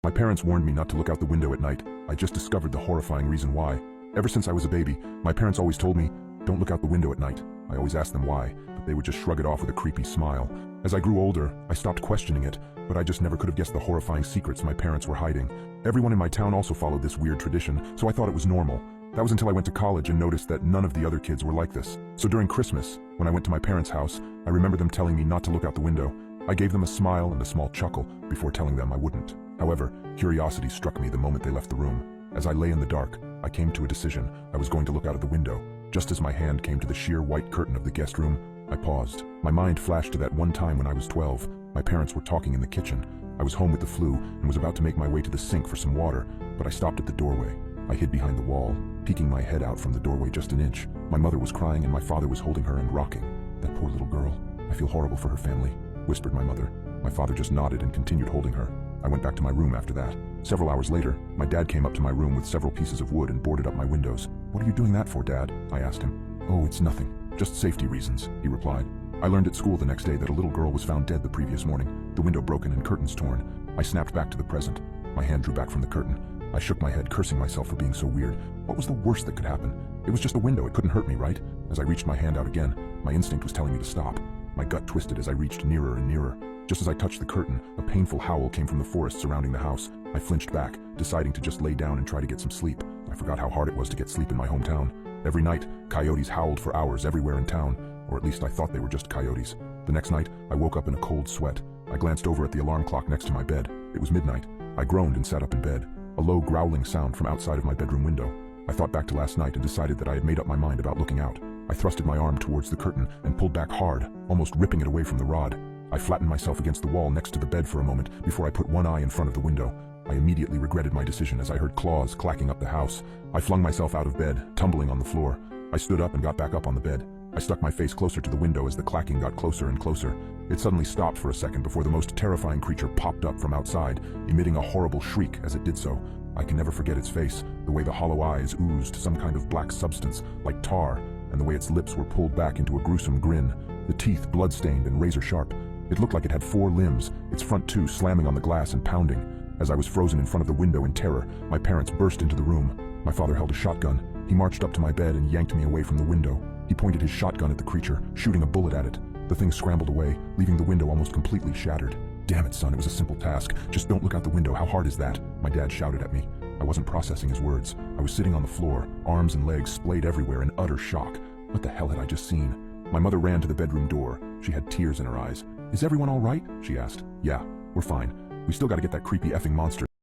My parents warned me not to look out the window at night. I just discovered the horrifying reason why. Ever since I was a baby, my parents always told me, don't look out the window at night. I always asked them why, but they would just shrug it off with a creepy smile. As I grew older, I stopped questioning it, but I just never could have guessed the horrifying secrets my parents were hiding. Everyone in my town also followed this weird tradition, so I thought it was normal. That was until I went to college and noticed that none of the other kids were like this. So during Christmas, when I went to my parents' house, I remember them telling me not to look out the window. I gave them a smile and a small chuckle before telling them I wouldn't. However, curiosity struck me the moment they left the room. As I lay in the dark, I came to a decision. I was going to look out of the window. Just as my hand came to the sheer white curtain of the guest room, I paused. My mind flashed to that one time when I was 12. My parents were talking in the kitchen. I was home with the flu and was about to make my way to the sink for some water, but I stopped at the doorway. I hid behind the wall, peeking my head out from the doorway just an inch. My mother was crying and my father was holding her and rocking. That poor little girl. I feel horrible for her family, whispered my mother. My father just nodded and continued holding her. I went back to my room after that. Several hours later, my dad came up to my room with several pieces of wood and boarded up my windows. "What are you doing that for, Dad?" I asked him. "Oh, it's nothing. Just safety reasons," he replied. I learned at school the next day that a little girl was found dead the previous morning, the window broken and curtains torn. I snapped back to the present. My hand drew back from the curtain. I shook my head, cursing myself for being so weird. What was the worst that could happen? It was just a window, it couldn't hurt me, right? As I reached my hand out again, my instinct was telling me to stop. My gut twisted as I reached nearer and nearer. Just as I touched the curtain, a painful howl came from the forest surrounding the house. I flinched back, deciding to just lay down and try to get some sleep. I forgot how hard it was to get sleep in my hometown. Every night, coyotes howled for hours everywhere in town, or at least I thought they were just coyotes. The next night, I woke up in a cold sweat. I glanced over at the alarm clock next to my bed. It was midnight. I groaned and sat up in bed. A low growling sound from outside of my bedroom window. I thought back to last night and decided that I had made up my mind about looking out. I thrusted my arm towards the curtain and pulled back hard, almost ripping it away from the rod. I flattened myself against the wall next to the bed for a moment before I put one eye in front of the window. I immediately regretted my decision as I heard claws clacking up the house. I flung myself out of bed, tumbling on the floor. I stood up and got back up on the bed. I stuck my face closer to the window as the clacking got closer and closer. It suddenly stopped for a second before the most terrifying creature popped up from outside, emitting a horrible shriek as it did so. I can never forget its face, the way the hollow eyes oozed some kind of black substance, like tar, and the way its lips were pulled back into a gruesome grin, the teeth blood-stained and razor-sharp. It looked like it had 4 limbs, its front 2 slamming on the glass and pounding. As I was frozen in front of the window in terror, my parents burst into the room. My father held a shotgun. He marched up to my bed and yanked me away from the window. He pointed his shotgun at the creature, shooting a bullet at it. The thing scrambled away, leaving the window almost completely shattered. "Damn it, son, it was a simple task. Just don't look out the window. How hard is that?" My dad shouted at me. I wasn't processing his words. I was sitting on the floor, arms and legs splayed everywhere in utter shock. What the hell had I just seen? My mother ran to the bedroom door. She had tears in her eyes. "Is everyone all right?" she asked. "Yeah, we're fine. We still gotta get that creepy effing monster